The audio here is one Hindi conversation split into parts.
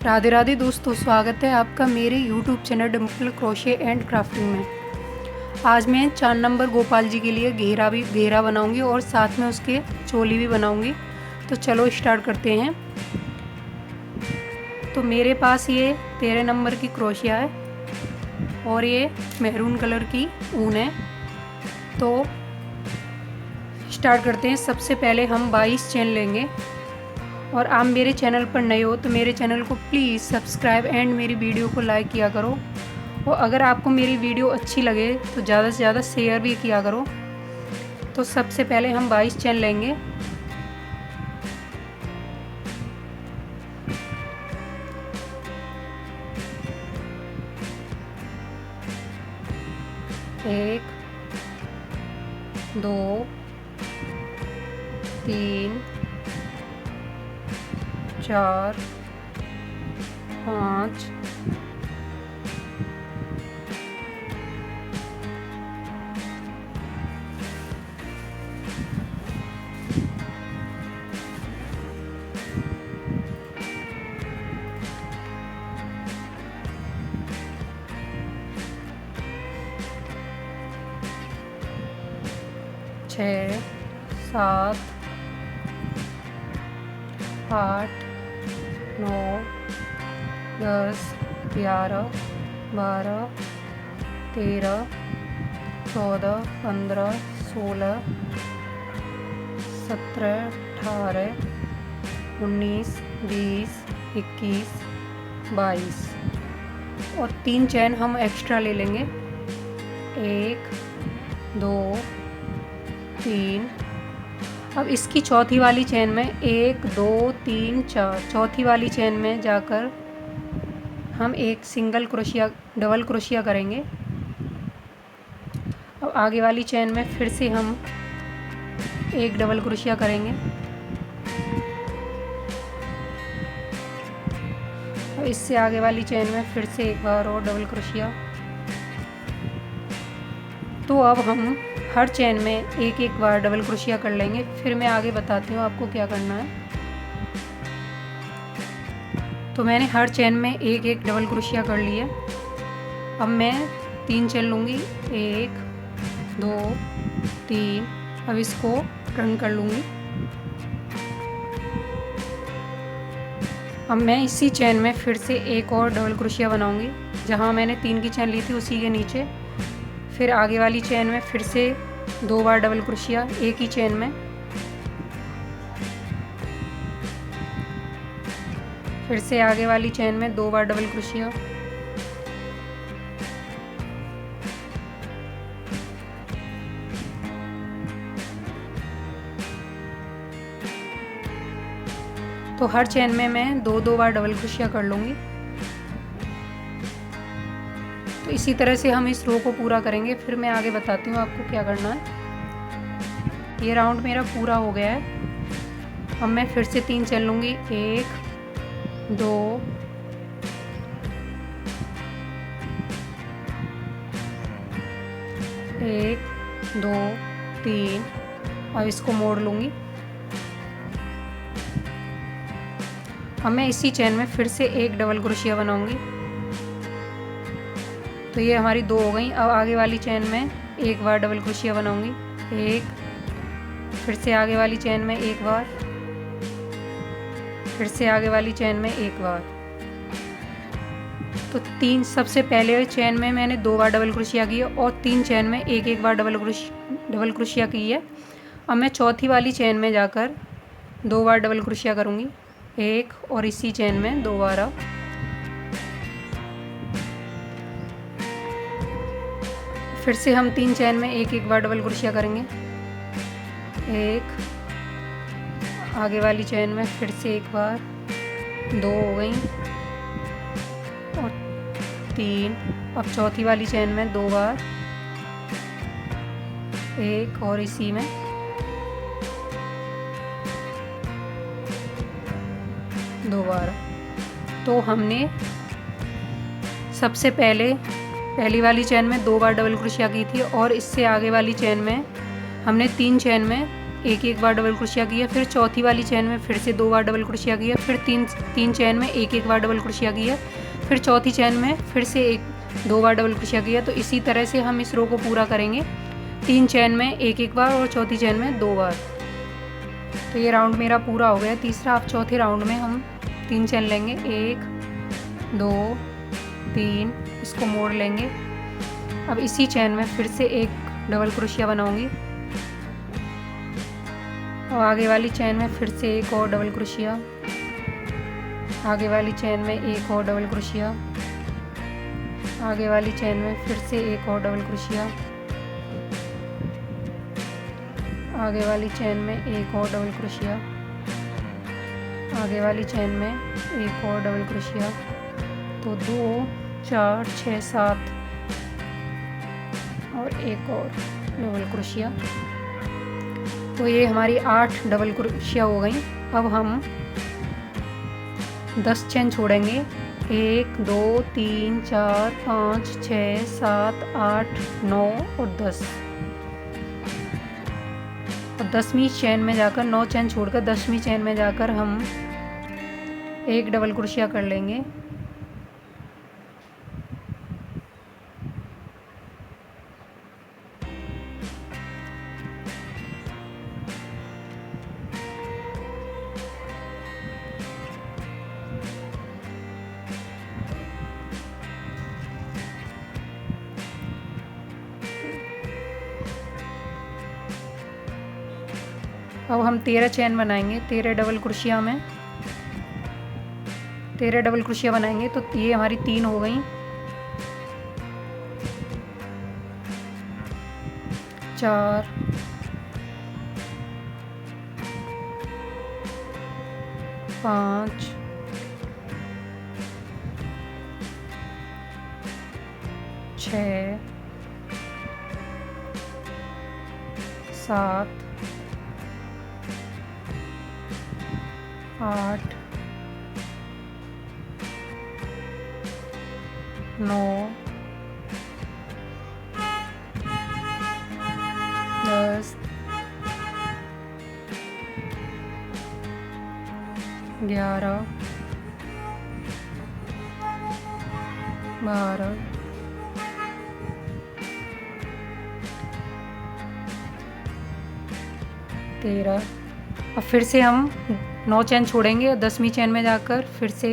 राधे राधे दोस्तों, स्वागत है आपका मेरे YouTube channel Dimple crochet and crafting में। आज मैं 4 नंबर गोपाल जी के लिए घेरा बनाऊंगी और साथ में उसके चोली भी बनाऊंगी। तो चलो स्टार्ट करते हैं। तो मेरे पास ये 13 नंबर की क्रोशिया है और ये मैरून कलर की ऊन है। तो स्टार्ट करते हैं। सबसे पहले हम 22 चेन लेंगे। और आप मेरे चैनल पर नए हो तो मेरे चैनल को प्लीज़ सब्सक्राइब एंड मेरी वीडियो को लाइक किया करो। और अगर आपको मेरी वीडियो अच्छी लगे तो ज़्यादा से ज़्यादा शेयर भी किया करो। तो सबसे पहले हम 22 चेन लेंगे। एक, दो, तीन, 4, 5, 6, 7, 8, 9, 10, 11, 12, 13, 14, 15, 16, 17, 18, 19, 20, 21, 22 और 3 चैन हम एक्स्ट्रा ले लेंगे। 1, 2, 3। अब इसकी चौथी वाली चेन में 1, 2, 3, 4 चौथी वाली चेन में जाकर हम एक डबल क्रोशिया करेंगे। अब आगे वाली चेन में फिर से हम एक डबल क्रोशिया करेंगे। अब इससे आगे वाली चेन में फिर से एक बार और डबल क्रोशिया। तो अब हम हर चेन में एक एक बार डबल क्रोशिया कर लेंगे। फिर मैं आगे बताती हूँ आपको क्या करना है। तो मैंने हर चेन में एक एक डबल क्रोशिया कर लिया। अब मैं 3 चेन लूँगी। 1, 2, 3। अब इसको टर्न कर लूँगी। अब मैं इसी चेन में फिर से एक और डबल क्रोशिया बनाऊँगी। जहाँ मैंने 3 की चेन ली थी उसी के नीचे फिर आगे वाली चेन में फिर से 2 बार डबल क्रोशिया एक ही चेन में। फिर से आगे वाली चेन में 2 बार डबल क्रोशिया। तो हर चेन में मैं 2-2 बार डबल क्रोशिया कर लूँगी। तो इसी तरह से हम इस रो को पूरा करेंगे। फिर मैं आगे बताती हूँ आपको क्या करना है। ये राउंड मेरा पूरा हो गया है। अब मैं फिर से 3 चेन लूँगी। 1, 2, 1, 2, 3। अब इसको मोड़ लूँगी। अब मैं इसी चेन में फिर से एक डबल क्रोशिया बनाऊँगी। तो ये हमारी 2 हो गई। अब आगे वाली चेन में एक बार डबल क्रोशिया बनाऊंगी। 1, फिर से आगे वाली चेन में एक बार, फिर से आगे वाली चेन में एक बार। तो 3 सबसे पहले चेन में मैंने 2 बार डबल क्रोशिया की और 3 चेन में एक एक बार डबल क्रोशिया की है। अब मैं चौथी वाली चेन में जाकर 2 बार डबल क्रोशिया करूँगी। 1 और इसी चेन में दोबारा। फिर से हम 3 चेन में एक एक बार डबल क्रोशिया करेंगे। 1 आगे वाली चेन में फिर से एक बार, 2 हो गई और 3। अब चौथी वाली चेन में 2 बार, 1 और इसी में दोबारा। तो हमने सबसे पहली वाली चेन में 2 बार डबल क्रोशिया की थी और इससे आगे वाली चेन में हमने 3 चेन में एक एक बार डबल क्रोशिया किया, फिर चौथी वाली चेन में फिर से 2 बार डबल क्रोशिया किया, फिर तीन चेन में एक एक बार डबल क्रोशिया किया, फिर चौथी चेन में फिर से 2 बार डबल क्रोशिया किया। तो इसी तरह से हम इस रो को पूरा करेंगे, 3 चेन में एक एक बार और चौथी चेन में 2 बार। तो ये राउंड मेरा पूरा हो गया। तीसरा, अब चौथे राउंड में हम 3 चेन लेंगे, 1 2 3, इसको मोड़ लेंगे। अब इसी चेन में फिर से एक डबल क्रोशिया बनाऊंगी और आगे वाली चेन में फिर से एक और डबल क्रोशिया, आगे वाली चेन में एक और डबल क्रोशिया, आगे वाली चेन में फिर से एक और डबल क्रोशिया, आगे वाली चेन में एक और डबल क्रोशिया, आगे वाली चेन में एक और डबल क्रोशिया। तो 2 4 6 7 और एक और डबल क्रोशिया। तो ये हमारी 8 डबल क्रोशिया हो गई। अब हम 10 चेन छोड़ेंगे, 1 2 3 4 5 6 7 8 9 और 10। और 10वीं चेन में जाकर 9 चेन छोड़कर 10वीं चेन में जाकर हम एक डबल क्रोशिया कर लेंगे। अब हम 13 चेन बनाएंगे, 13 डबल क्रोशिया में 13 डबल क्रोशिया बनाएंगे। तो ये हमारी 3 हो गई, 4 5 6 7 8 9 10 11 12 13। अब फिर से हम 9 चेन छोड़ेंगे 10वीं चेन में जाकर फिर से।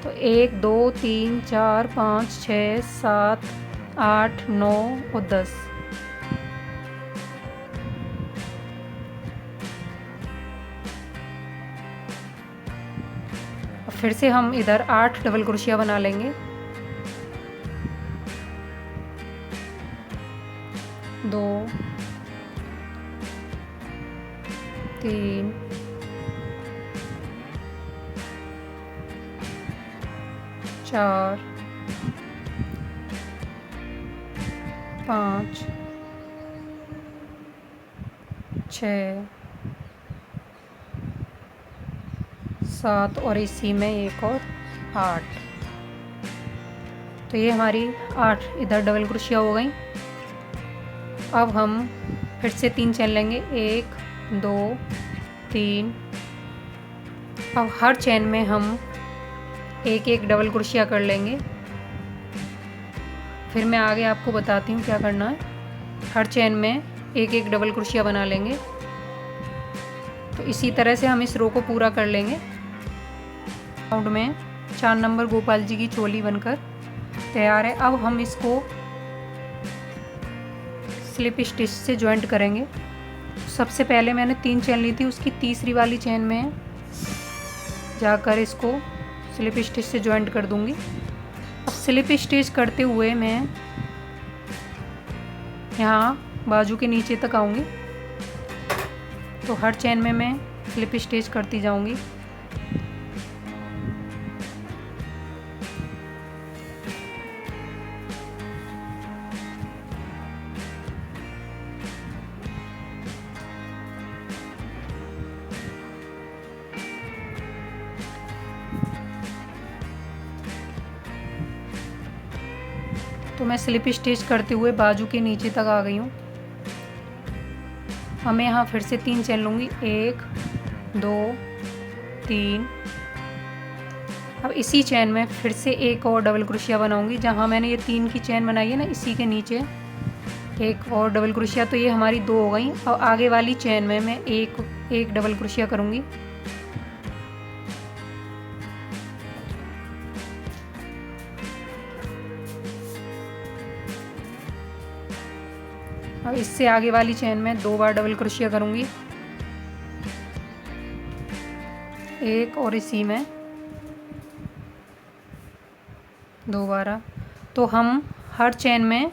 तो 1 2 3 4 5 6 7 8 9 और 10। अब फिर से हम इधर 8 डबल क्रोशिया बना लेंगे, 2 3 4 5 6 7 और इसी में एक और 8। तो ये हमारी 8 इधर डबल क्रोशिया हो गई। अब हम फिर से 3 चेन लेंगे, 1 2 3। अब हर चेन में हम एक एक डबल क्रोशिया कर लेंगे। फिर मैं आगे आपको बताती हूँ क्या करना है। हर चेन में एक एक डबल क्रोशिया बना लेंगे। तो इसी तरह से हम इस रो को पूरा कर लेंगे। राउंड में 4 नंबर गोपाल जी की चोली बनकर तैयार है। अब हम इसको स्लिप स्टिच से जॉइंट करेंगे। सबसे पहले मैंने 3 चेन ली थी, उसकी तीसरी वाली चेन में जाकर इसको स्लिप स्टिच से जॉइंट कर दूंगी। अब स्लिप स्टिच करते हुए मैं यहाँ बाजू के नीचे तक आऊँगी। तो हर चेन में मैं स्लिप स्टिच करती जाऊँगी। तो मैं स्लिप स्टिच करते हुए बाजू के नीचे तक आ गई हूँ। अब मैं यहाँ फिर से 3 चेन लूँगी, 1 2 3। अब इसी चेन में फिर से एक और डबल क्रोशिया बनाऊंगी। जहाँ मैंने ये 3 की चेन बनाई है ना, इसी के नीचे एक और डबल क्रोशिया, तो ये हमारी 2 हो गई। और आगे वाली चेन में मैं एक डबल क्रोशिया करूँगी। अब इससे आगे वाली चेन में 2 बार डबल क्रोशिया करूँगी, एक और इसी में दोबारा। तो हम हर चेन में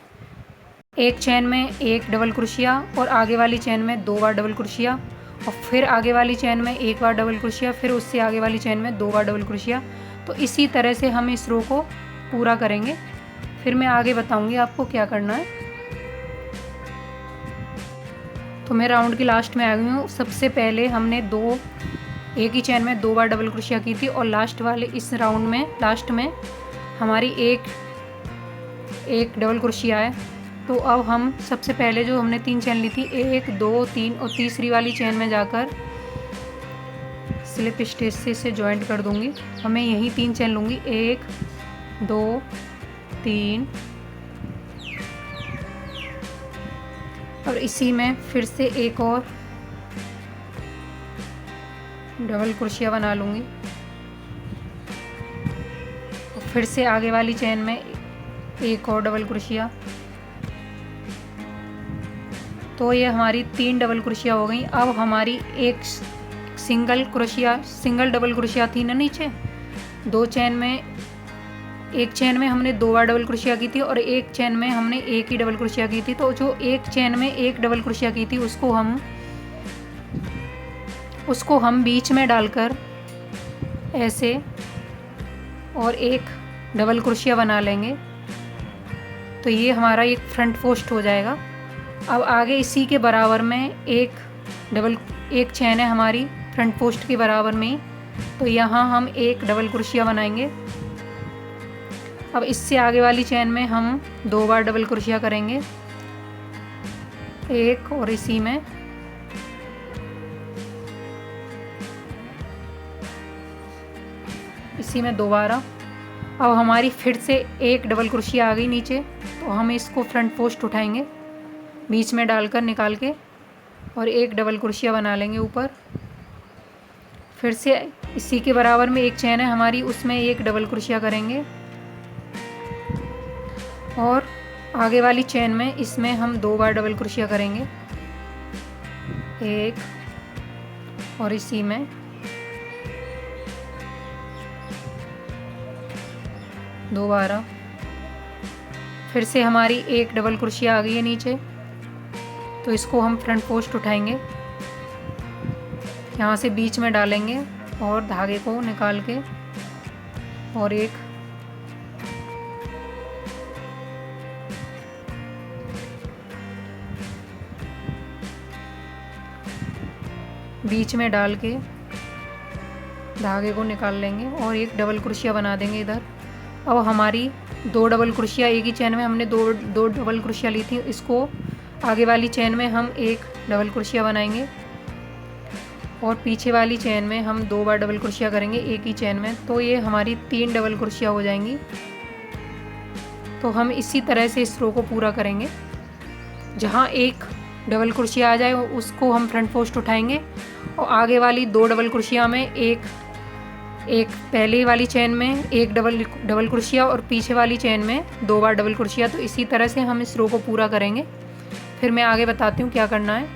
एक चेन में एक डबल क्रोशिया और आगे वाली चेन में 2 बार डबल क्रोशिया, और फिर आगे वाली चेन में 1 बार डबल क्रोशिया, फिर उससे आगे वाली चेन में 2 बार डबल क्रोशिया। तो इसी तरह से हम इस रो को पूरा करेंगे। फिर मैं आगे बताऊंगी आपको क्या करना है। तो मैं राउंड की लास्ट में आ गई हूँ। सबसे पहले हमने एक ही चेन में 2 बार डबल क्रोशिया की थी, और लास्ट वाले इस राउंड में लास्ट में हमारी एक डबल क्रोशिया है। तो अब हम सबसे पहले जो हमने 3 चेन ली थी, 1 2 3, और तीसरी वाली चेन में जाकर स्लिप स्टिच से इसे ज्वाइंट कर दूंगी। और मैं यहीं 3 चेन लूँगी, 1 2 3, और इसी में फिर से एक और डबल क्रोशिया बना लूँगी। और फिर से आगे वाली चेन में एक और डबल क्रोशिया। तो ये हमारी 3 डबल क्रोशिया हो गई। अब हमारी एक सिंगल डबल क्रोशिया थी ना नीचे, एक चेन में हमने 2 बार डबल क्रोशिया की थी, और एक चेन में हमने एक ही डबल क्रोशिया की थी। तो जो एक चेन में एक डबल क्रोशिया की थी उसको हम बीच में डालकर ऐसे और एक डबल क्रोशिया बना लेंगे। तो ये हमारा एक फ्रंट पोस्ट हो जाएगा। अब आगे इसी के बराबर में एक चेन है हमारी फ्रंट पोस्ट के बराबर में, तो यहाँ हम एक डबल क्रोशिया बनाएंगे। अब इससे आगे वाली चेन में हम 2 बार डबल क्रोशिया करेंगे, एक और इसी में दोबारा। अब हमारी फिर से एक डबल क्रोशिया आ गई नीचे, तो हम इसको फ्रंट पोस्ट उठाएंगे, बीच में डालकर निकाल के, और एक डबल क्रोशिया बना लेंगे ऊपर। फिर से इसी के बराबर में एक चेन है हमारी, उसमें एक डबल क्रोशिया करेंगे, और आगे वाली चेन में इसमें हम 2 बार डबल क्रोशिया करेंगे, एक और इसी में दोबारा। फिर से हमारी एक डबल क्रोशिया आ गई है नीचे, तो इसको हम फ्रंट पोस्ट उठाएंगे, यहाँ से बीच में डालेंगे और धागे को निकाल के, और एक बीच में डाल के धागे को निकाल लेंगे और एक डबल क्रोशिया बना देंगे इधर। अब हमारी 2 डबल क्रोशिया, एक ही चेन में हमने दो डबल क्रोशिया ली थी, इसको आगे वाली चेन में हम एक डबल क्रोशिया बनाएंगे, और पीछे वाली चेन में हम 2 बार डबल क्रोशिया करेंगे एक ही चेन में। तो ये हमारी 3 डबल क्रोशिया हो जाएंगी। तो हम इसी तरह से इस रो को पूरा करेंगे। जहाँ एक डबल क्रोशिया आ जाए उसको हम फ्रंट पोस्ट उठाएंगे, और आगे वाली 2 डबल क्रोशिया में एक पहले वाली चेन में एक डबल क्रोशिया, और पीछे वाली चेन में 2 बार डबल क्रोशिया। तो इसी तरह से हम इस रो को पूरा करेंगे। फिर मैं आगे बताती हूँ क्या करना है।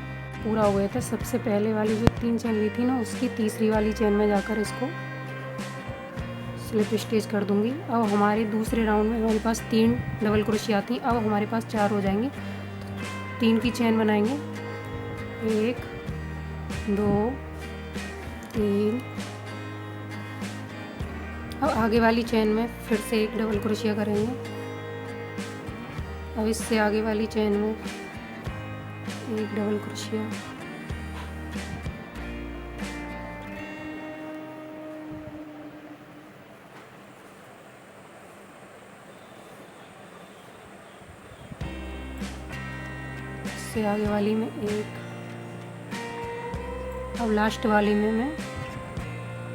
पूरा हो गया था। सबसे पहले वाली जो 3 चेन ली थी ना, उसकी तीसरी वाली चेन में जाकर इसको स्लिप स्टिच कर दूंगी। अब हमारे दूसरे राउंड में हमारे पास 3 डबल क्रोशिया थी, अब हमारे पास 4 हो जाएंगी। 3 की चेन बनाएंगे, 1 2 3। अब आगे वाली चेन में फिर से एक डबल क्रोशिया करेंगे। अब इससे आगे वाली चेन में एक डबल क्रोशिया, इससे आगे वाली में एक अब लास्ट वाली में मैं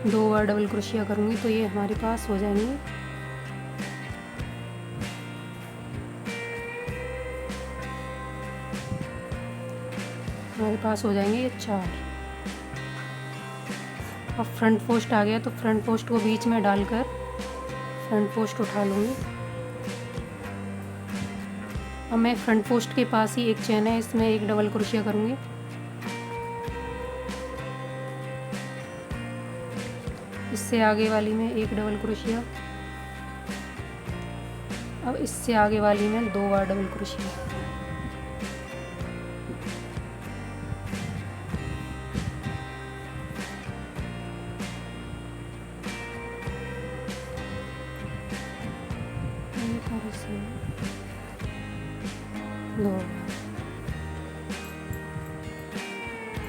2 बार डबल क्रोशिया करूँगी तो ये हमारे पास हो जाएंगे ये 4। अब फ्रंट पोस्ट आ गया तो फ्रंट पोस्ट को बीच में डालकर फ्रंट पोस्ट उठा लूँगी। अब मैं फ्रंट पोस्ट के पास ही एक चेन है, इसमें एक डबल क्रोशिया करूँगी। इससे आगे वाली में एक डबल क्रोशिया। अब इससे आगे वाली में 2 बार डबल क्रोशिया।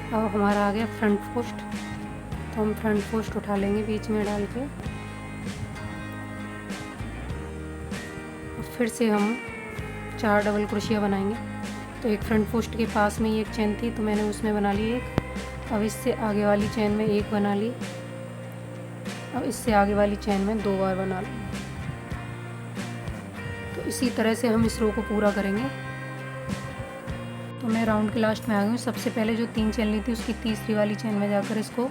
अब हमारा आ गया फ्रंट पोस्ट, तो हम फ्रंट पोस्ट उठा लेंगे बीच में डाल के। फिर से हम 4 डबल क्रोशिया बनाएंगे। तो एक फ्रंट पोस्ट के पास में ही एक चेन थी तो मैंने उसमें बना ली एक। अब इससे आगे वाली चेन में एक बना ली। अब इससे आगे वाली चेन में 2 बार बना ली। तो इसी तरह से हम इस रो को पूरा करेंगे। तो मैं राउंड के लास्ट में आ गई हूँ। सबसे पहले जो 3 चेन ली थी उसकी तीसरी वाली चेन में जाकर इसको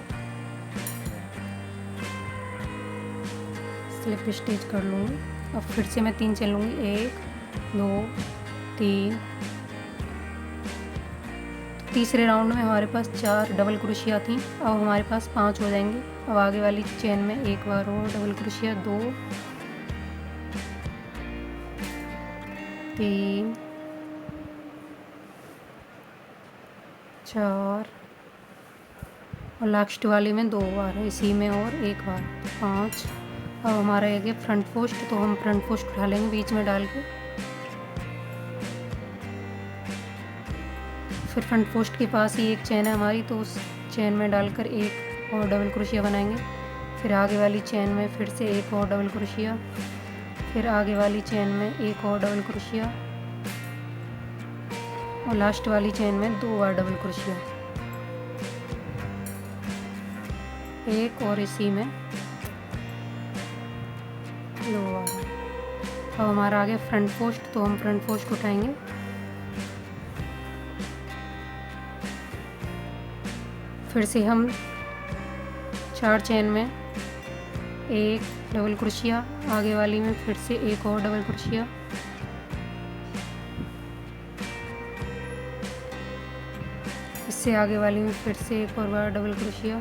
स्लिप स्टिच कर लूँगी। अब फिर से मैं 3 चेन लूँगी, 1 2 3। तो तीसरे राउंड में हमारे पास 4 डबल क्रोशिया थी, अब हमारे पास 5 हो जाएंगे। अब आगे वाली चेन में एक बार और डबल क्रोशिया, 2 3 4 और लास्ट वाली में 2 बार, इसी में और एक बार, 5। अब हमारा ये गया फ्रंट पोस्ट, तो हम फ्रंट पोस्ट उठा लेंगे बीच में डाल के। फिर फ्रंट पोस्ट के पास ही एक चेन है हमारी, तो उस चेन में डालकर एक और डबल क्रोशिया बनाएंगे। फिर आगे वाली चेन में फिर से एक और डबल क्रोशिया, फिर आगे वाली चेन में एक और डबल क्रोशिया और लास्ट वाली चेन में 2 बार डबल क्रोशिया, एक और इसी में 2 बार। अब हमारा आ गया फ्रंट पोस्ट, तो हम फ्रंट पोस्ट उठाएंगे। फिर से हम 4 चेन में एक डबल क्रोशिया, आगे वाली में फिर से एक और डबल क्रोशिया, इससे आगे वाली में फिर से एक और बार डबल क्रोशिया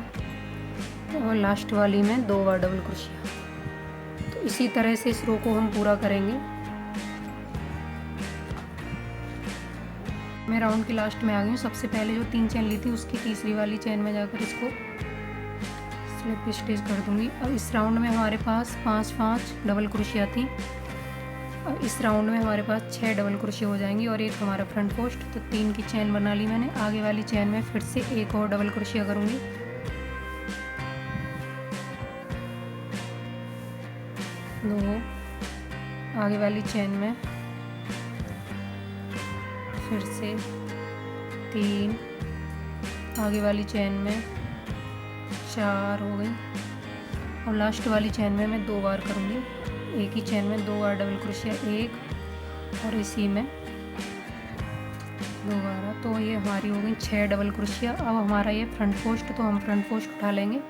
और लास्ट वाली में 2 बार डबल क्रोशिया। तो इसी तरह से इस रो को हम पूरा करेंगे। मैं राउंड के लास्ट में आ गई हूँ। सबसे पहले जो 3 चेन ली थी उसकी तीसरी वाली चेन में जाकर इसको स्लिप स्टिच कर दूंगी। अब इस राउंड में हमारे पास 5-5 डबल क्रोशिया थी। अब इस राउंड में हमारे पास 6 डबल क्रोशिया हो जाएंगी और एक हमारा फ्रंट पोस्ट। तो 3 की चेन बना ली मैंने। आगे वाली चेन में फिर से एक और डबल क्रोशिया करूँगी, दो। आगे वाली चेन में फिर से 3, आगे वाली चेन में 4 हो गई और लास्ट वाली चेन में मैं 2 बार करूँगी। एक ही चेन में 2 बार डबल क्रोशिया, एक और इसी में 2 बार। तो ये हमारी हो गई 6 डबल क्रोशिया। अब हमारा ये फ्रंट पोस्ट, तो हम फ्रंट पोस्ट उठा लेंगे।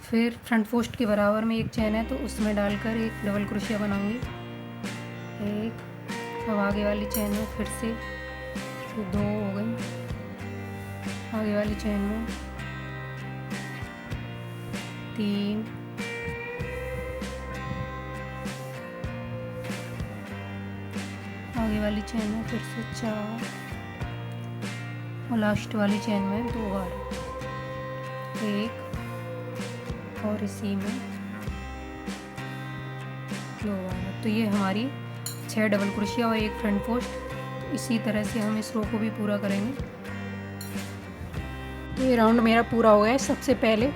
फिर फ्रंट पोस्ट के बराबर में एक चेन है तो उसमें डालकर एक डबल क्रोशिया बनाऊंगी, एक। अब आगे वाली चेन में फिर से 2 हो गई, आगे वाली चेन में 3, आगे वाली चेन में फिर से 4 और लास्ट वाली चेन में 2 बार, एक और इसी में 2 बार। तो ये हमारी 6 डबल क्रोशिया और एक फ्रंट पोस्ट। इसी तरह से हम इस रो को भी पूरा करेंगे। तो ये राउंड मेरा पूरा हो गया है। सबसे पहले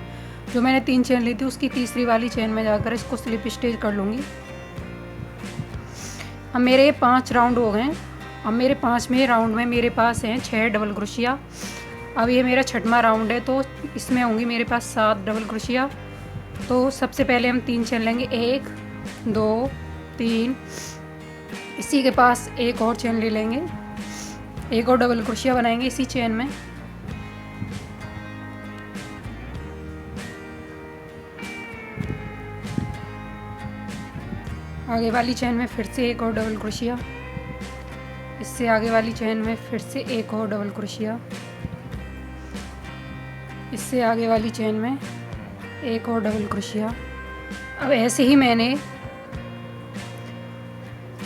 जो मैंने 3 चेन ली थी उसकी तीसरी वाली चेन में जाकर इसको स्लिप स्टिच कर लूँगी। अब मेरे 5 राउंड हो गए हैं अब मेरे 5वें राउंड में मेरे पास हैं 6 डबल क्रोशिया। अब ये मेरा 6वां राउंड है, तो इसमें होंगी मेरे पास 7 डबल क्रोशिया। तो सबसे पहले हम 3 चेन लेंगे, 1 2 3। इसी के पास एक और चेन ले लेंगे, एक और डबल क्रोशिया बनाएंगे इसी चेन में। आगे वाली चेन में फिर से एक और डबल क्रोशिया, इससे आगे वाली चेन में फिर से एक और डबल क्रोशिया, इससे आगे वाली चेन में एक और डबल क्रोशिया। अब ऐसे ही मैंने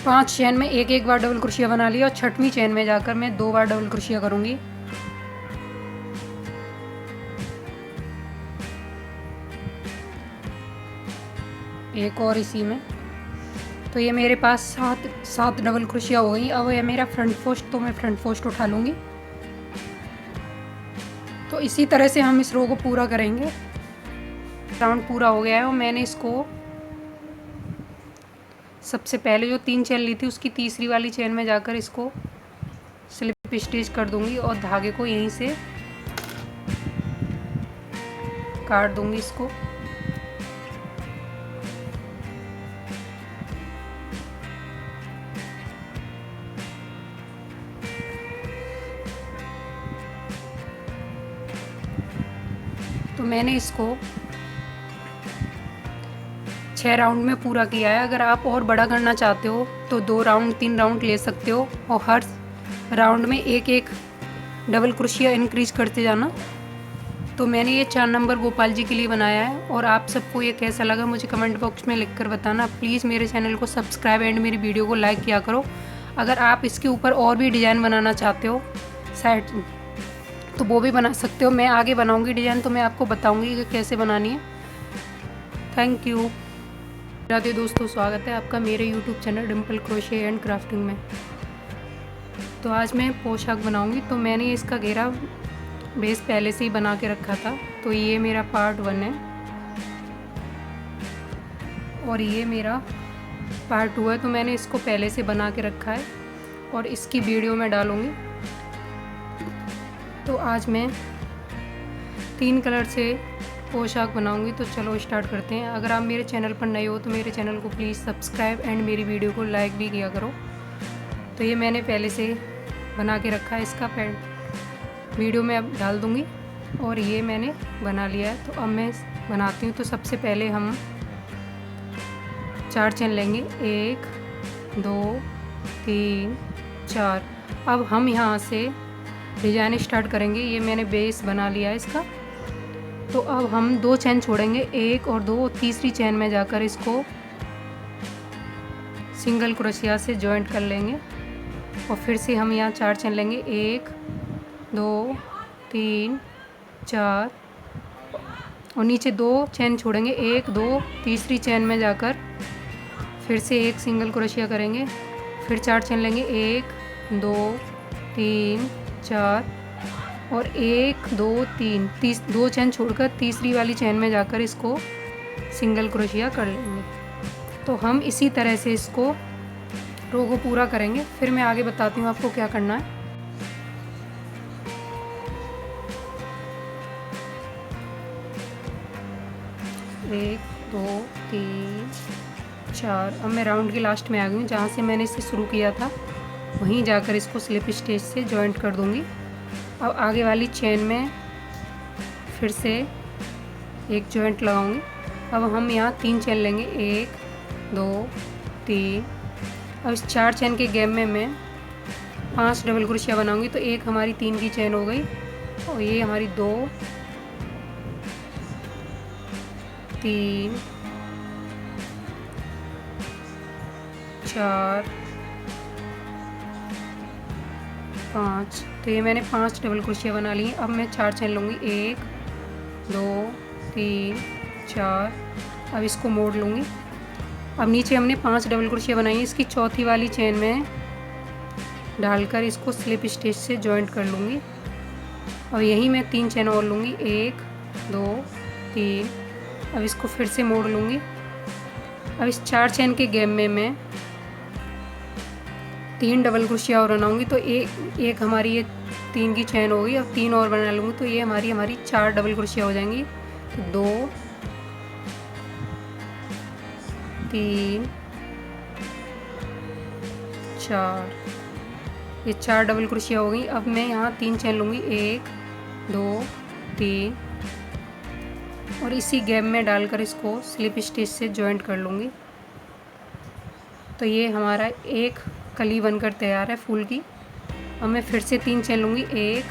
5 चेन में एक एक बार डबल क्रोशिया बना लिया और 6वीं चेन में जाकर मैं 2 बार डबल क्रोशिया करूँगी। एक और इसी में, तो ये मेरे पास 7 डबल क्रोशिया हो गई। अब ये मेरा फ्रंट पोस्ट, तो मैं फ्रंट पोस्ट उठा लूँगी। तो इसी तरह से हम इस रो को पूरा करेंगे। राउंड पूरा हो गया है और मैंने इसको सबसे पहले जो 3 चेन ली थी उसकी तीसरी वाली चेन में जाकर इसको स्लिप स्टिच कर दूंगी और धागे को यहीं से काट दूंगी इसको। तो मैंने इसको 6 राउंड में पूरा किया है। अगर आप और बड़ा करना चाहते हो तो 2 राउंड 3 राउंड ले सकते हो और हर राउंड में एक एक डबल क्रोशिया इंक्रीज करते जाना। तो मैंने ये 4 नंबर गोपाल जी के लिए बनाया है और आप सबको ये कैसा लगा मुझे कमेंट बॉक्स में लिखकर बताना। प्लीज़ मेरे चैनल को सब्सक्राइब एंड मेरी वीडियो को लाइक किया करो। अगर आप इसके ऊपर और भी डिज़ाइन बनाना चाहते हो साइड, तो वो भी बना सकते हो। मैं आगे बनाऊंगी डिज़ाइन, तो मैं आपको बताऊंगी कि कैसे बनानी है। Thank you. राधे दोस्तों, स्वागत है आपका मेरे YouTube channel Dimple crochet and crafting में। तो आज मैं पोशाक बनाऊंगी। तो मैंने इसका घेरा बेस पहले से ही बना के रखा था। तो ये मेरा पार्ट 1 है और ये मेरा पार्ट 2 है। तो मैंने इसको पहले से बना के रखा है और इसकी वीडियो मैं डालूँगी। तो आज मैं 3 कलर से पोशाक बनाऊंगी। तो चलो स्टार्ट करते हैं। अगर आप मेरे चैनल पर नए हो तो मेरे चैनल को प्लीज़ सब्सक्राइब एंड मेरी वीडियो को लाइक भी किया करो। तो ये मैंने पहले से बना के रखा है, इसका वीडियो मैं अब डाल दूँगी और ये मैंने बना लिया है। तो अब मैं बनाती हूँ। तो सबसे पहले हम 4 चेन लेंगे, 1 2 3 4। अब हम यहाँ से डिजाइन स्टार्ट करेंगे। ये मैंने बेस बना लिया है इसका। तो अब हम 2 चेन छोड़ेंगे, 1 और 2, तीसरी चेन में जाकर इसको सिंगल क्रोशिया से जॉइंट कर लेंगे और फिर से हम यहाँ 4 चेन लेंगे, 1 2 3 4 और नीचे 2 चेन छोड़ेंगे, 1 2, तीसरी चेन में जाकर फिर से एक सिंगल क्रोशिया करेंगे, फिर 4 चेन लेंगे, 1 2 3 4 और 1 2 3, 2 चेन छोड़कर तीसरी वाली चेन में जाकर इसको सिंगल क्रोशिया कर लेंगे। तो हम इसी तरह से इसको रो को पूरा करेंगे। फिर मैं आगे बताती हूँ आपको क्या करना है। एक 2 3 4। अब मैं राउंड के लास्ट में आ गई हूँ। जहाँ से मैंने इसे शुरू किया था वहीं जाकर इसको स्लिप स्टिच से जॉइंट कर दूँगी। अब आगे वाली चेन में फिर से एक जॉइंट लगाऊंगी। अब हम यहाँ 3 चेन लेंगे, 1 2 3। अब इस 4 चेन के गैप में मैं 5 डबल क्रोशिया बनाऊंगी। तो एक हमारी 3 की चेन हो गई और ये हमारी 2 3 4 5। तो ये मैंने 5 डबल क्रोशिया बना ली। अब मैं 4 चेन लूँगी, 1 2 3 4। अब इसको मोड़ लूँगी। अब नीचे हमने 5 डबल क्रोशिया बनाई है, इसकी चौथी वाली चेन में डालकर इसको स्लिप स्टिच से जॉइंट कर लूँगी और यहीं मैं 3 चेन और लूँगी, 1 2 3। अब इसको फिर से मोड़ लूँगी। अब इस 4 चेन के गैप में मैं 3 डबल क्रोशिया और बनाऊंगी तो एक हमारी ये 3 की चैन होगी। अब 3 और बना लूँगी तो ये हमारी 4 डबल क्रोशिया हो जाएंगी। तो 2 3 4, ये 4 डबल क्रोशिया हो गई। अब मैं यहाँ 3 चैन लूँगी, 1 2 3 और इसी गैप में डालकर इसको स्लिप स्टिच से जॉइंट कर लूँगी। तो ये हमारा एक कली बनकर तैयार है फूल की। अब मैं फिर से 3 चैन लूँगी, 1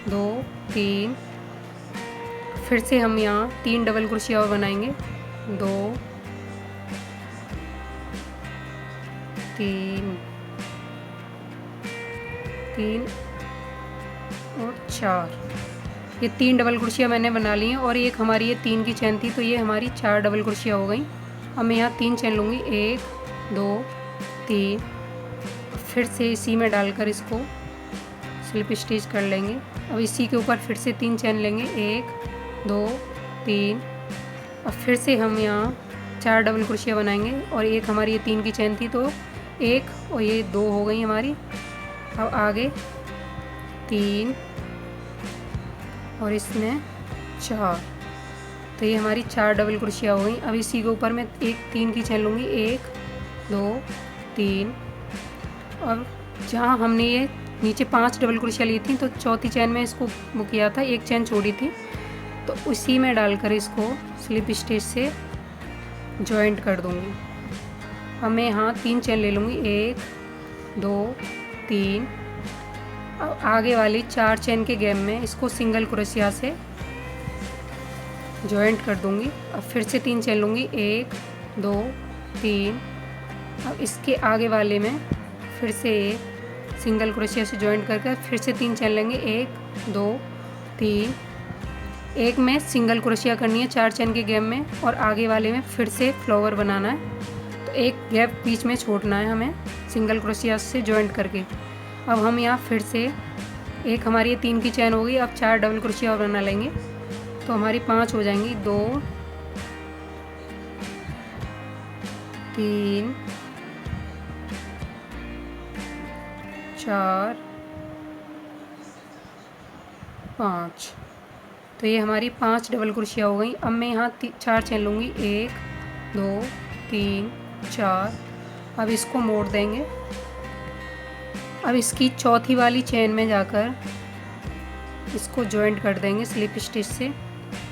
2 3, फिर से हम यहाँ 3 डबल क्रोशिया और बनाएंगे, 2 3 3 और 4। ये 3 डबल क्रोशिया मैंने बना ली हैं और एक हमारी ये 3 की चैन थी तो ये हमारी 4 डबल क्रोशिया हो गई। अब मैं यहाँ 3 चैन लूँगी, 1 2 3, फिर से इसी में डालकर इसको स्लिप स्टिच कर लेंगे। अब इसी के ऊपर फिर से 3 चैन लेंगे, 1 2 3। अब फिर से हम यहाँ 4 डबल क्रोशिया बनाएंगे और एक हमारी ये 3 की चैन थी तो 1 और ये 2 हो गई हमारी। अब आगे 3 और इसमें 4, तो ये हमारी 4 डबल क्रोशिया हो गई। अब इसी के ऊपर मैं एक 3 की चैन लूँगी, 1 2 3। और जहाँ हमने ये नीचे 5 डबल क्रोशिया ली थी तो चौथी चैन में इसको वो किया था, एक चैन छोड़ी थी तो उसी में डालकर इसको स्लिप स्टिच से जॉइंट कर दूँगी। अब मैं यहाँ 3 चैन ले लूँगी, 1 2 3। अब आगे वाली 4 चैन के गैप में इसको सिंगल क्रोशिया से जॉइंट कर दूँगी। अब फिर से 3 चैन लूँगी, 1 2 3। अब इसके आगे वाले में फिर से सिंगल क्रोशिया से जॉइंट करके फिर से 3 चैन लेंगे, 1 2 3। एक में सिंगल क्रोशिया करनी है 4 चैन के गैप में और आगे वाले में फिर से फ्लावर बनाना है। तो एक गैप बीच में छोड़ना है हमें सिंगल क्रोशिया से जॉइंट करके। अब हम यहाँ फिर से एक हमारी ये 3 की चैन हो गई। अब 4 डबल क्रोशिया और बना लेंगे तो हमारी 5 हो जाएंगी, 2 3 4 5। तो ये हमारी 5 डबल क्रोशिया हो गई। अब मैं यहाँ 4 चैन लूँगी, 1 2 3 4। अब इसको मोड़ देंगे। अब इसकी चौथी वाली चैन में जाकर इसको जॉइंट कर देंगे स्लिप स्टिच से।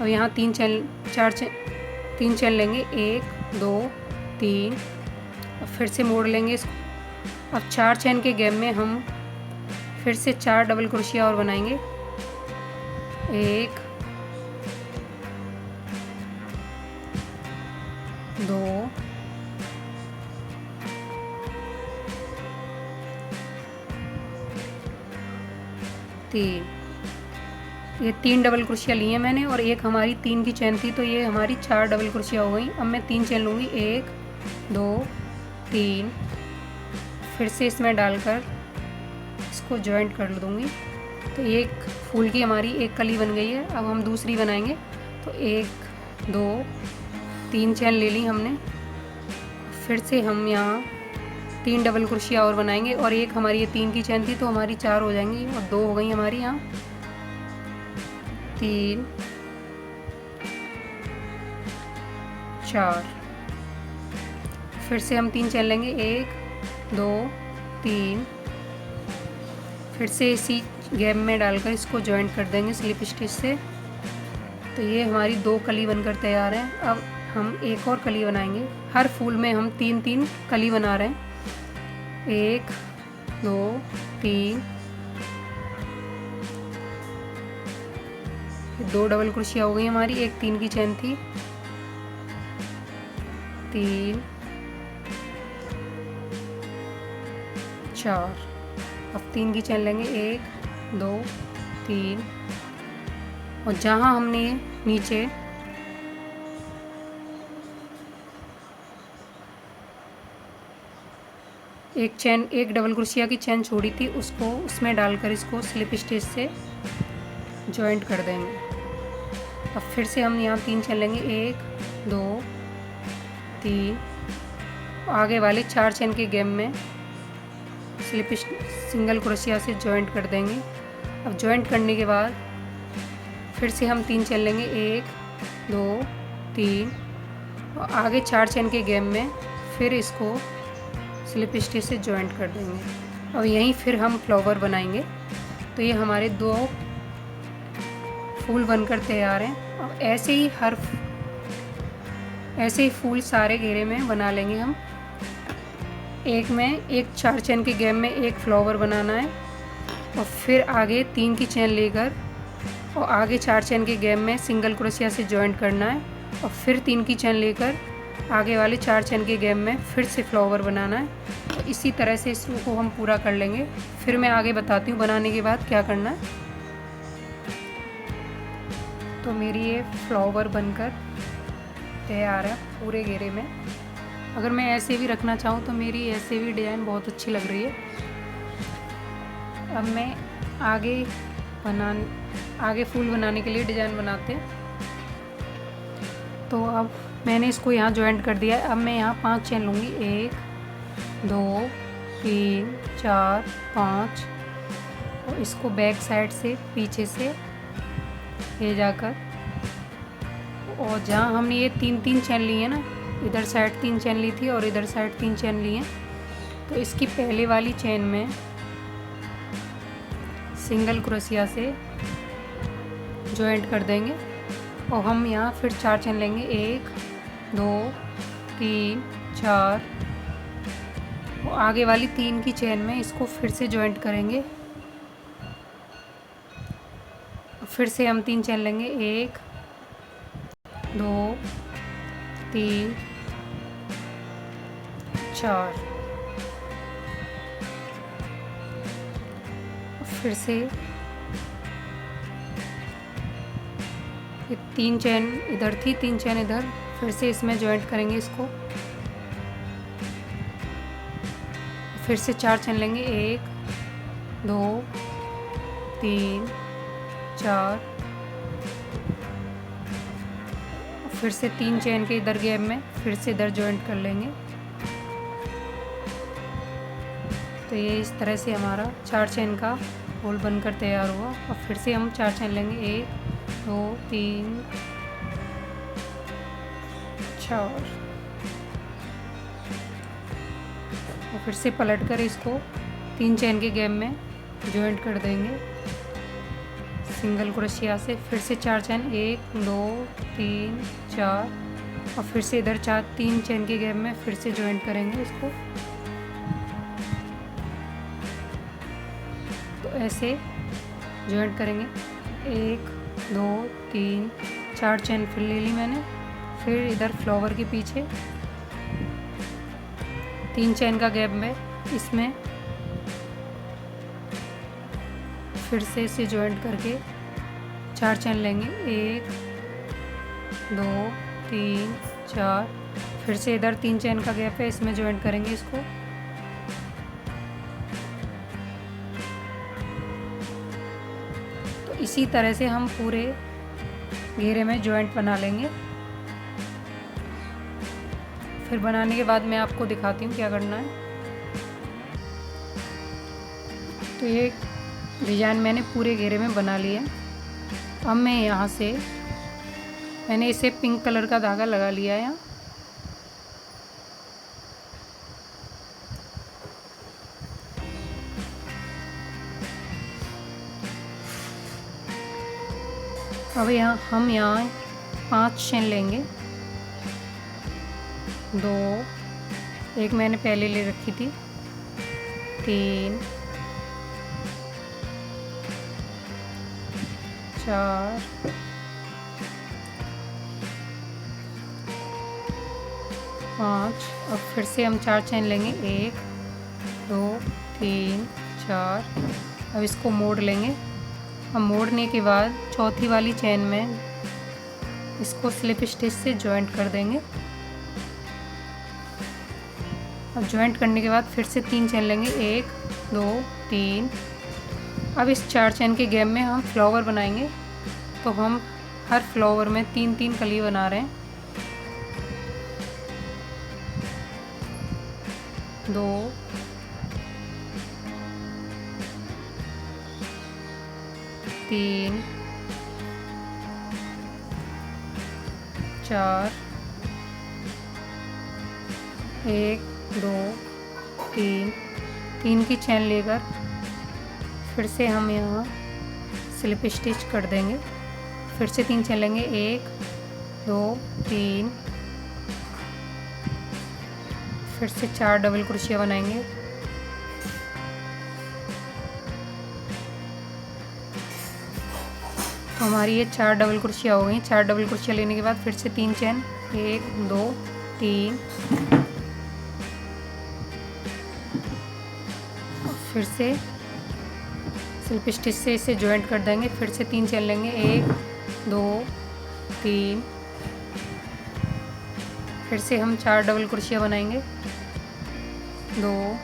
अब यहाँ 3 चैन लेंगे, 1 2 3। अब फिर से मोड़ लेंगे इसको। अब 4 चैन के गैप में हम फिर से 4 डबल क्रोशिया और बनाएंगे, 1 2 3। ये 3 डबल क्रोशिया लिए मैंने और एक हमारी 3 की चैन थी तो ये हमारी 4 डबल क्रोशिया हो गई। अब मैं 3 चैन लूँगी, 1 2 3। फिर से इसमें डालकर इसको जॉइंट कर दूँगी। तो एक फूल की हमारी एक कली बन गई है। अब हम दूसरी बनाएंगे तो 1 2 3 चैन ले ली हमने। फिर से हम यहाँ 3 डबल क्रोशिया और बनाएंगे और एक हमारी ये 3 की चैन थी तो हमारी 4 हो जाएंगी और 2 हो गई हमारी यहाँ, 3 4। फिर से हम 3 चैन लेंगे, 1 2 3। फिर से इसी गैप में डालकर इसको जॉइंट कर देंगे स्लिप स्टिच से। तो ये हमारी 2 कली बनकर तैयार है। अब हम एक और कली बनाएंगे। हर फूल में हम 3 कली बना रहे हैं, 1 2 3। 2 डबल क्रोशिया हो गई हमारी, एक 3 की चैन थी, 3 4। अब 3 की चैन लेंगे, 1 2 3। और जहाँ हमने नीचे एक डबल क्रोशिया की चैन छोड़ी थी उसको उसमें डालकर इसको स्लिप स्टिच से जॉइंट कर देंगे। अब फिर से हम यहाँ 3 चैन लेंगे, 1 2 3। आगे वाले 4 चैन के गैप में स्लिप सिंगल क्रोशिया से जॉइंट कर देंगे। अब जॉइंट करने के बाद फिर से हम 3 चेन लेंगे, 1 2 3 और आगे 4 चेन के गैप में फिर इसको स्लिप स्टिच से जॉइंट कर देंगे। और यहीं फिर हम फ्लावर बनाएंगे। तो ये हमारे 2 फूल बनकर तैयार हैं। और ऐसे ही फूल सारे घेरे में बना लेंगे हम। एक 4 चेन के गैप में एक फ्लावर बनाना है और फिर आगे 3 की चेन लेकर और आगे 4 चेन के गैप में सिंगल क्रोशिया से जॉइंट करना है और फिर 3 की चेन लेकर आगे वाले 4 चेन के गैप में फिर से फ्लावर बनाना है। तो इसी तरह से इसको हम पूरा कर लेंगे। फिर मैं आगे बताती हूँ बनाने के बाद क्या करना है। तो मेरी ये फ्लावर बनकर तैयार है पूरे घेरे में। अगर मैं ऐसे भी रखना चाहूँ तो मेरी ऐसे भी डिज़ाइन बहुत अच्छी लग रही है। अब मैं आगे फूल बनाने के लिए डिज़ाइन बनाते हैं। तो अब मैंने इसको यहाँ जॉइंट कर दिया है। अब मैं यहाँ 5 चेन लूँगी, 1 2 3 4 5 और इसको बैक साइड से पीछे से ले जाकर और जहाँ हमने ये 3 चेन ली है ना, इधर साइड 3 चेन ली थी और इधर साइड 3 चेन ली हैं, तो इसकी पहले वाली चेन में सिंगल क्रोशिया से जॉइंट कर देंगे और हम यहाँ फिर 4 चेन लेंगे, 1 2 3 4 और आगे वाली 3 की चेन में इसको फिर से जॉइंट करेंगे। फिर से हम 3 चेन लेंगे, 1 2 3 4 फिर से ये 3 चेन इधर थी, 3 चेन इधर, फिर से इसमें जॉइंट करेंगे इसको। फिर से 4 चेन लेंगे, 1 2 3 4 फिर से 3 चेन के इधर गैप में फिर से इधर जॉइंट कर लेंगे। तो ये इस तरह से हमारा 4 चेन का होल बनकर तैयार हुआ। और फिर से हम 4 चेन लेंगे, 1 2 3 4 और फिर से पलट कर इसको 3 चेन के गैप में जॉइंट कर देंगे सिंगल क्रोशिया से। फिर से 4 चेन, 1 2 3 4 और फिर से इधर 3 चेन के गैप में फिर से जॉइंट करेंगे इसको। तो ऐसे जॉइंट करेंगे, 1 2 3 4 चेन फिर ले ली मैंने। फिर इधर फ्लावर के पीछे 3 चेन का गैप में इसमें फिर से इसे जॉइंट करके 4 चेन लेंगे, 1 2 3 4 फिर से इधर 3 चेन का गैप है, इसमें जॉइंट करेंगे इसको। तो इसी तरह से हम पूरे घेरे में जॉइंट बना लेंगे। फिर बनाने के बाद मैं आपको दिखाती हूँ क्या करना है। तो ये डिज़ाइन मैंने पूरे घेरे में बना लिया। अब मैं यहाँ से मैंने इसे पिंक कलर का धागा लगा लिया है यहाँ। अब हम यहाँ 5 चेन लेंगे, 2 एक मैंने पहले ले रखी थी, 3 4 5 और फिर से हम 4 चेन लेंगे, 1 2 3 4। अब इसको मोड़ लेंगे। अब मोड़ने के बाद चौथी वाली चेन में इसको स्लिप स्टिच से जॉइंट कर देंगे। अब जॉइंट करने के बाद फिर से 3 चेन लेंगे, 1 2 3। अब इस 4 चेन के गैप में हम फ्लावर बनाएंगे। तो हम हर फ्लावर में 3-3 कली बना रहे हैं, 2 3 4 1 2 3 की चैन लेकर फिर से हम यहाँ स्लिप स्टिच कर देंगे। फिर से 3 चैन लेंगे, 1 2 3, फिर से 4 डबल क्रोशिया बनाएंगे। तो हमारी ये 4 डबल क्रोशिया हो गई। 4 डबल क्रोशिया लेने के बाद फिर से 3 चैन, 1 2 3, फिर से स्लिप स्टिच से इसे जॉइंट कर देंगे। फिर से 3 चैन लेंगे, 1 2 3, फिर से हम 4 डबल क्रोशिया बनाएंगे, 2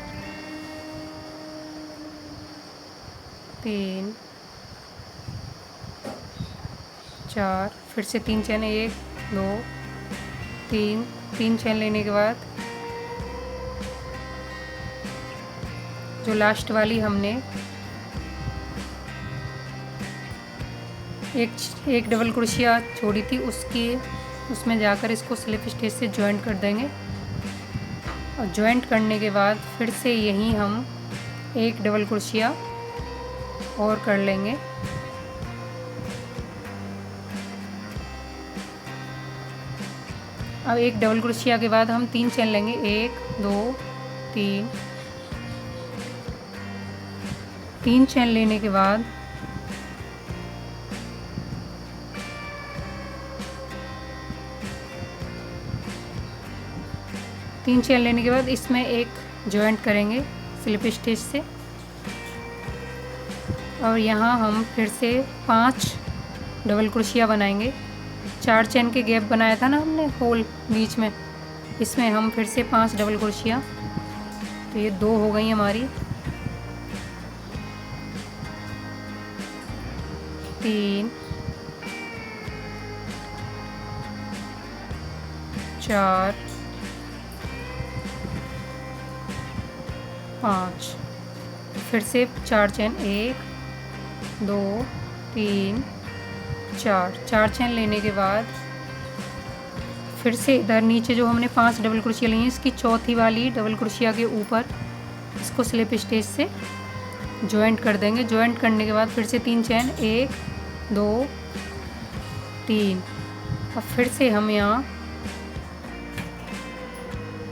3 4, फिर से 3 चैन, 1 2 3, 3 चैन लेने के बाद जो लास्ट वाली हमने एक डबल क्रोशिया छोड़ी थी उसमें जाकर इसको स्लिप स्टिच से जॉइंट कर देंगे। और जॉइंट करने के बाद फिर से यहीं हम एक डबल क्रोशिया और कर लेंगे। अब एक डबल क्रोशिया के बाद हम 3 चैन लेंगे, 1 2 3, 3 चैन लेने के बाद इसमें एक जॉइंट करेंगे स्लिप स्टिच से। और यहाँ हम फिर से 5 डबल क्रोशिया बनाएंगे। 4 चैन के गैप बनाया था ना हमने होल बीच में, इसमें हम फिर से 5 डबल क्रोशिया। तो ये 2 हो गई हमारी, 3 4 5, फिर से 4 चैन, 1 2 3 4 चैन लेने के बाद फिर से इधर नीचे जो हमने 5 डबल क्रोशिया ली हैं, इसकी चौथी वाली डबल क्रोशिया के ऊपर इसको स्लिप स्टिच से जॉइंट कर देंगे। जॉइंट करने के बाद फिर से 3 चैन, 1 2 3, और फिर से हम यहाँ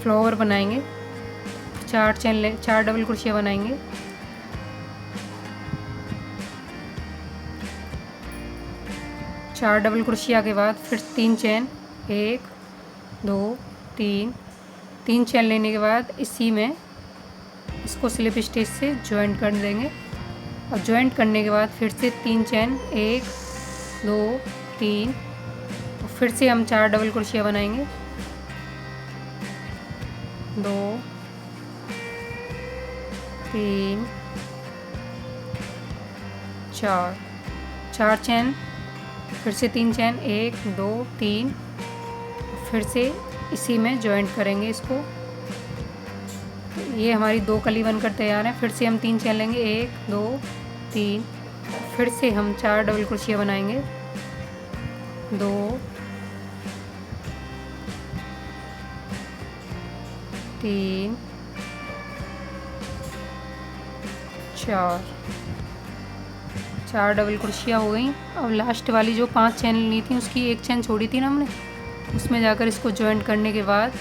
फ्लावर बनाएंगे। 4 डबल क्रोशिया बनाएंगे। चार डबल क्रोशिया के बाद फिर 3 चैन, 1 2 3, 3 चैन लेने के बाद इसी में इसको स्लिप स्टिच से जॉइंट कर देंगे। और जॉइंट करने के बाद फिर से 3 चैन, 1 2 3, और फिर से हम 4 डबल क्रोशिया बनाएंगे, 2 3 4 चैन, फिर से 3 चैन, 1 2 3, फिर से इसी में जॉइंट करेंगे इसको। ये हमारी 2 कली बनकर तैयार है। फिर से हम 3 चैन लेंगे, 1 2 3, फिर से हम 4 डबल क्रोशिया बनाएंगे, 2 3 4 डबल क्रोशिया हो गई। अब लास्ट वाली जो 5 चैन ली थी उसकी एक चैन छोड़ी थी ना हमने, उसमें जाकर इसको जॉइंट करने के बाद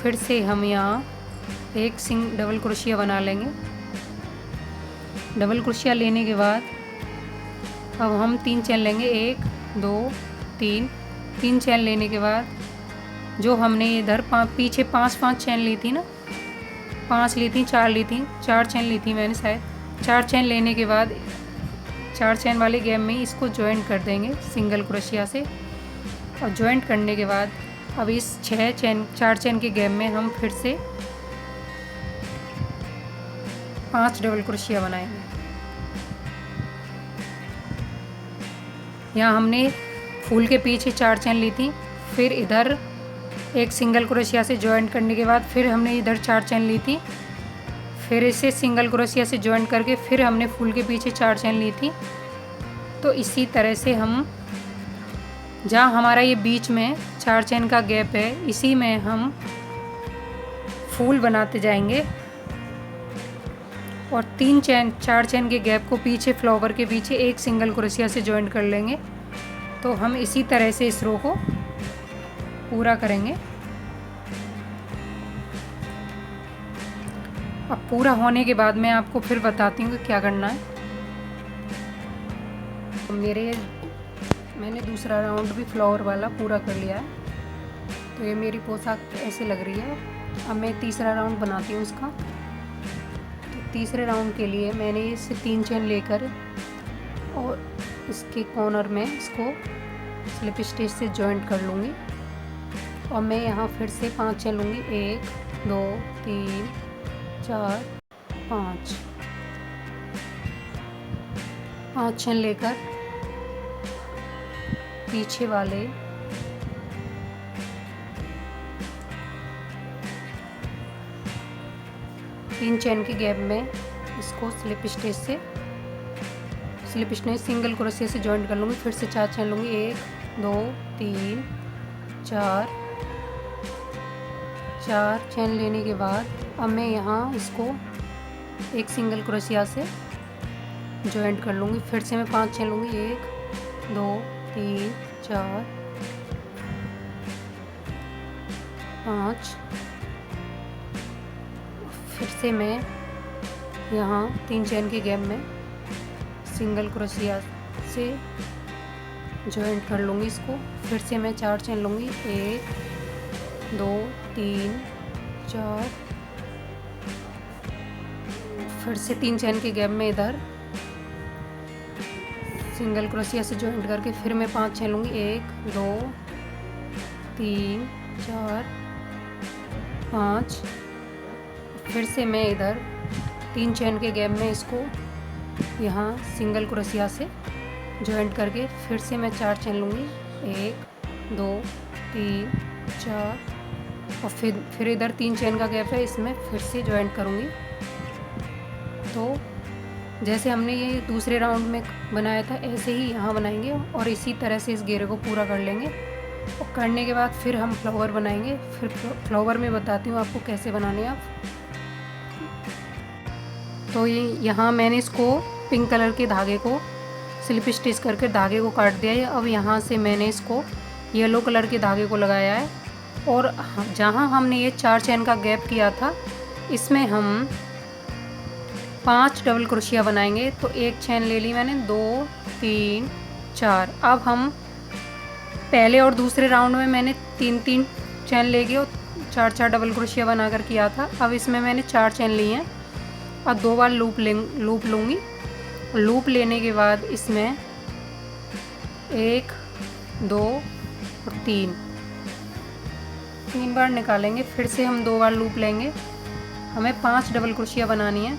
फिर से हम यहाँ एक डबल क्रोशिया बना लेंगे। डबल क्रोशिया लेने के बाद अब हम 3 चैन लेंगे, 1 2 3, 3 चैन लेने के बाद जो हमने इधर पीछे 5 चैन ली थी ना, 5 ली थी, 4 ली थी, 4 चैन ली थी मैंने शायद। 4 चैन लेने के बाद 4 चैन वाले गैप में इसको जॉइंट कर देंगे सिंगल क्रोशिया से। और जॉइंट करने के बाद अब इस 4 चैन के गैप में हम फिर से 5 डबल क्रोशिया बनाएंगे। यहाँ हमने फूल के पीछे 4 चैन ली थी, फिर इधर एक सिंगल क्रोशिया से जॉइंट करने के बाद फिर हमने इधर 4 चैन ली थी, फिर इसे सिंगल क्रोशिया से जॉइंट करके फिर हमने फूल के पीछे 4 चैन ली थी, तो इसी तरह से हम जहाँ हमारा ये बीच में 4 चेन का गैप है, इसी में हम फूल बनाते जाएंगे और 4 चेन के गैप को पीछे फ्लावर के पीछे एक सिंगल क्रोशिया से जॉइंट कर लेंगे। तो हम इसी तरह से इस रो को पूरा करेंगे। अब पूरा होने के बाद मैं आपको फिर बताती हूँ कि क्या करना है। तो मैंने दूसरा राउंड भी फ्लावर वाला पूरा कर लिया है। तो ये मेरी पोशाक ऐसे लग रही है। अब मैं तीसरा राउंड बनाती हूँ इसका। तो तीसरे राउंड के लिए मैंने इससे 3 चेन लेकर और इसके कॉर्नर में इसको स्लिप स्टिच से जॉइंट कर लूँगी और मैं यहाँ फिर से 5 चेन लूँगी। 1 2 3 4 5 चेन लेकर पीछे वाले तीन चेन के गैप में इसको स्लिप स्टिच सिंगल क्रोशिया से जॉइंट कर लूँगी। फिर से 4 चेन लूँगी। 1 2 3 4 चेन लेने के बाद अब मैं यहाँ इसको एक सिंगल क्रोशिया से जॉइंट कर लूँगी। फिर से मैं 5 चेन लूँगी। 1 2 3 4 5। फिर से मैं यहाँ 3 चेन के गैप में सिंगल क्रोशिया से जॉइंट कर लूँगी इसको। फिर से मैं 4 चेन लूँगी। 1 2 3 4। फिर से 3 चेन के गैप में इधर सिंगल क्रोशिया से जॉइंट करके फिर मैं 5 चेन लूँगी। 1 2 3 4 5। फिर से मैं इधर 3 चेन के गैप में इसको यहाँ सिंगल क्रोशिया से जॉइंट करके फिर से मैं 4 चेन लूँगी। 1 2 3 4 और फिर इधर 3 चेन का गैप है, इसमें फिर से जॉइंट करूँगी। तो जैसे हमने ये दूसरे राउंड में बनाया था ऐसे ही यहाँ बनाएंगे और इसी तरह से इस घेरे को पूरा कर लेंगे। और करने के बाद फिर हम फ्लावर बनाएंगे। फिर फ्लावर में बताती हूँ आपको कैसे बनाने आप। तो ये यहाँ मैंने इसको पिंक कलर के धागे को स्लिप स्टिच करके धागे को काट दिया है। अब यहाँ से मैंने इसको येलो कलर के धागे को लगाया है और जहाँ हमने ये 4 चेन का गैप किया था इसमें हम 5 डबल क्रोशिया बनाएंगे। तो एक चेन ले ली मैंने। 2 3 4। अब हम पहले और दूसरे राउंड में मैंने 3 चेन लेके और 4 डबल क्रोशिया बनाकर किया था। अब इसमें मैंने 4 चेन ली हैं और 2 बार लूप लूँगी। लूप लेने के बाद इसमें 1 2 और 3 बार निकालेंगे। फिर से हम 2 बार लूप लेंगे। हमें 5 डबल क्रोशिया बनानी है।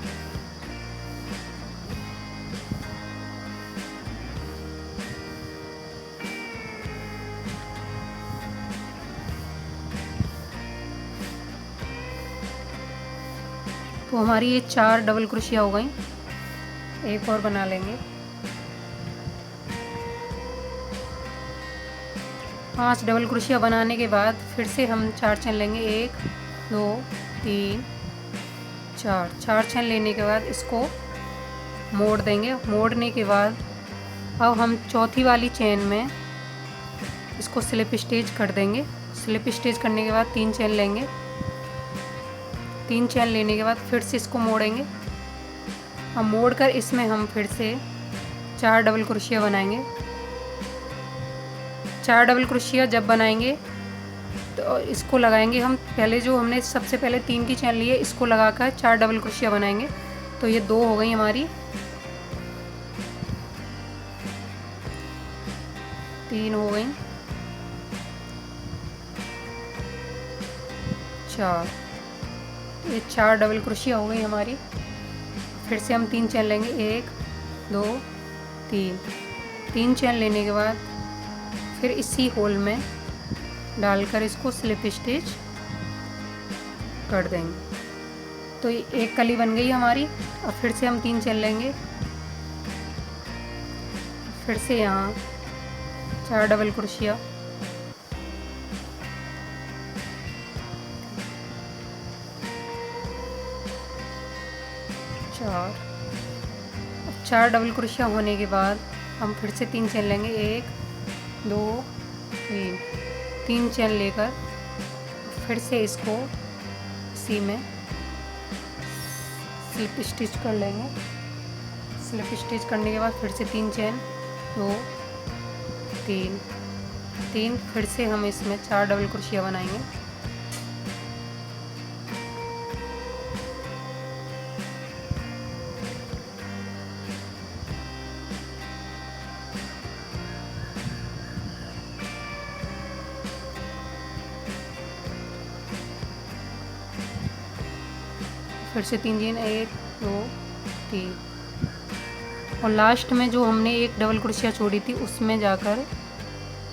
तो हमारी ये 4 डबल क्रोशिया हो गई। एक और बना लेंगे। 5 डबल क्रोशिया बनाने के बाद फिर से हम 4 चेन लेंगे। 1 2 3 4 चेन लेने के बाद इसको मोड़ देंगे। मोड़ने के बाद अब हम चौथी वाली चेन में इसको स्लिप स्टिच कर देंगे। स्लिप स्टिच करने के बाद 3 चेन लेंगे। 3 चेन लेने के बाद फिर से इसको मोड़ेंगे। अब मोड़ कर इसमें हम फिर से 4 डबल क्रोशिया बनाएंगे। 4 डबल क्रोशिया जब बनाएंगे तो इसको लगाएंगे हम। पहले जो हमने सबसे पहले 3 की चेन ली है इसको लगाकर 4 डबल क्रोशिया बनाएंगे। तो ये 2 हो गई हमारी। 3 हो गई। 4। ये 4 डबल क्रोशिया हो गई हमारी। फिर से हम 3 चेन लेंगे। 1 2 3 चेन लेने के बाद फिर इसी होल में डालकर इसको स्लिप स्टिच कर देंगे। तो एक कली बन गई हमारी। अब फिर से हम 3 चेन लेंगे। फिर से यहाँ 4 डबल क्रोशिया, चार। अब 4 डबल क्रोशिया होने के बाद हम फिर से 3 चेन लेंगे, 1 2 3 चेन लेकर फिर से इसको इसी में स्लिप स्टिच कर लेंगे। स्लिप स्टिच करने के बाद फिर से 3 चेन, 2 3 फिर से हम इसमें 4 डबल क्रोशिया बनाएंगे। फिर से 3 चेन, 1 2 3, और लास्ट में जो हमने एक डबल क्रोशिया छोड़ी थी उसमें जाकर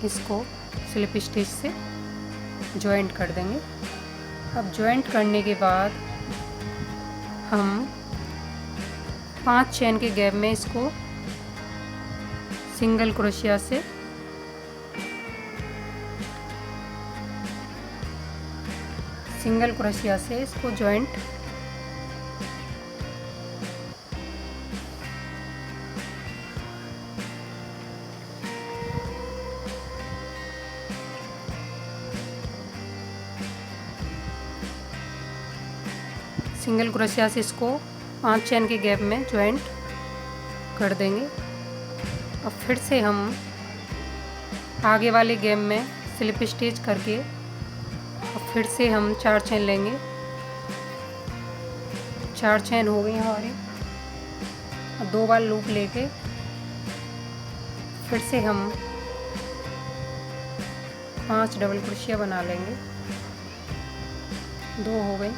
इसको स्लिप स्टिच से जॉइंट कर देंगे। अब जॉइंट करने के बाद हम 5 चेन के गैप में इसको सिंगल क्रोशिया से इसको जॉइंट सिंगल क्रोशिया से इसको 5 चेन के गैप में जॉइंट कर देंगे। अब फिर से हम आगे वाले गैप में स्लिप स्टिच करके और फिर से हम 4 चेन लेंगे। 4 चेन हो गई हमारी। और 2 बार लूप लेके फिर से हम 5 डबल क्रोशिया बना लेंगे। 2 हो गई।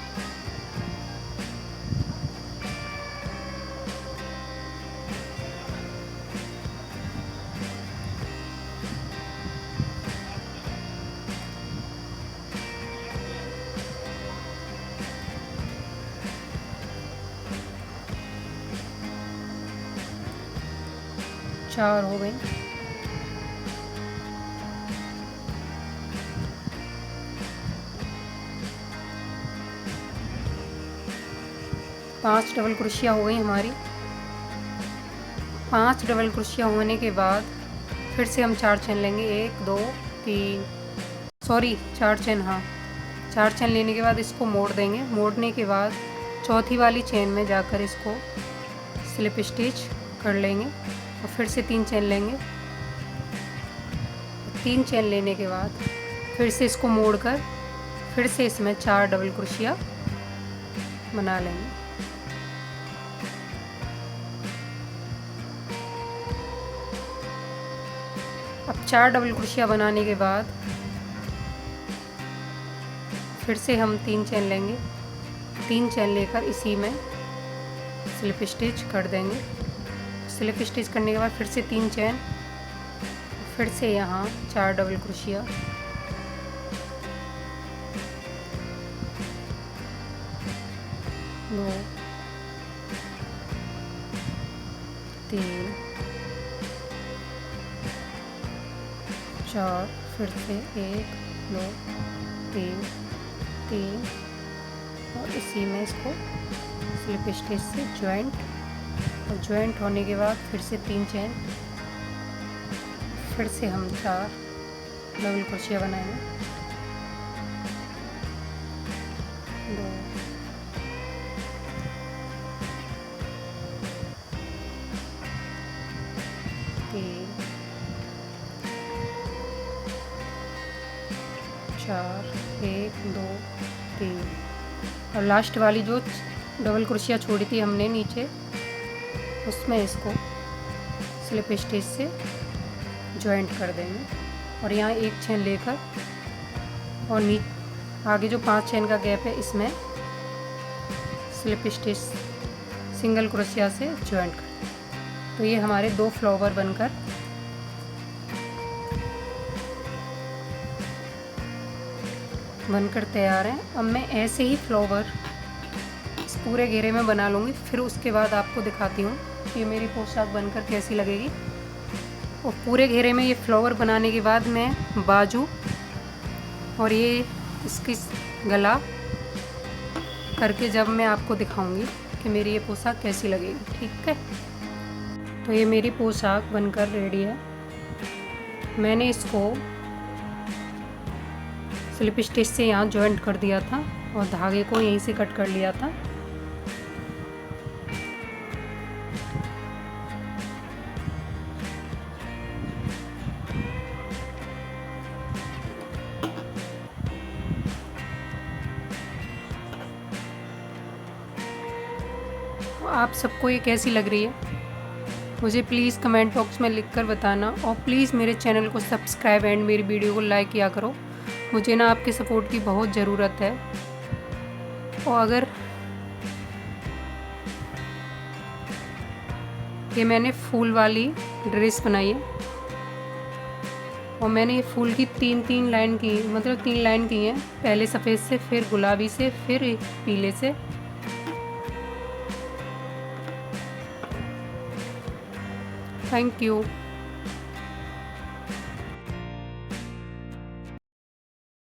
चार हो गई। पांच डबल क्रोशिया हो गई हमारी। 5 डबल क्रोशिया होने के बाद फिर से हम 4 चेन लेंगे, 1 2 3 सॉरी 4 चेन, हाँ 4 चेन लेने के बाद इसको मोड़ देंगे। मोड़ने के बाद चौथी वाली चेन में जाकर इसको स्लिप स्टिच कर लेंगे और फिर से 3 चेन लेंगे। 3 चेन लेने के बाद फिर से इसको मोड़कर फिर से इसमें 4 डबल क्रोशिया बना लेंगे। अब 4 डबल क्रोशिया बनाने के बाद फिर से हम 3 चेन लेंगे। 3 चेन लेकर इसी में स्लिप स्टिच कर देंगे। स्लिप स्टिच करने के बाद फिर से 3 चेन, फिर से यहाँ 4 डबल क्रोशिया, दो 3 4, फिर से 1 2 3 और इसी में इसको स्लिप स्टिच से जॉइंट, और जॉइंट होने के बाद फिर से 3 चेन, फिर से हम 4 डबल क्रोशिया बनाएंगे। 2 3 4 1 2 3 और लास्ट वाली जो डबल क्रोशिया छोड़ी थी हमने नीचे, उसमें इसको स्लिप स्टिच से जॉइंट कर देंगे। और यहाँ 1 चेन लेकर और आगे जो 5 चेन का गैप है इसमें स्लिप स्टिच सिंगल क्रोशिया से जॉइंट कर देंगे। तो ये हमारे 2 फ्लावर बनकर तैयार हैं। अब मैं ऐसे ही फ्लावर इस पूरे घेरे में बना लूँगी, फिर उसके बाद आपको दिखाती हूँ कि मेरी पोशाक बनकर कैसी लगेगी। और पूरे घेरे में ये फ्लावर बनाने के बाद मैं बाजू और ये इसकी गला करके जब मैं आपको दिखाऊंगी कि मेरी ये पोशाक कैसी लगेगी। ठीक है, तो ये मेरी पोशाक बनकर रेडी है। मैंने इसको स्लिप स्टिच से यहाँ जॉइंट कर दिया था और धागे को यहीं से कट कर लिया था। आप सबको ये कैसी लग रही है मुझे प्लीज़ कमेंट बॉक्स में लिखकर बताना, और प्लीज़ मेरे चैनल को सब्सक्राइब एंड मेरी वीडियो को लाइक किया करो। मुझे ना आपके सपोर्ट की बहुत ज़रूरत है। और अगर ये मैंने फूल वाली ड्रेस बनाई है और मैंने ये फूल की तीन लाइन की, मतलब 3 लाइन की हैं, पहले सफ़ेद से, फिर गुलाबी से, फिर पीले से। Thank you.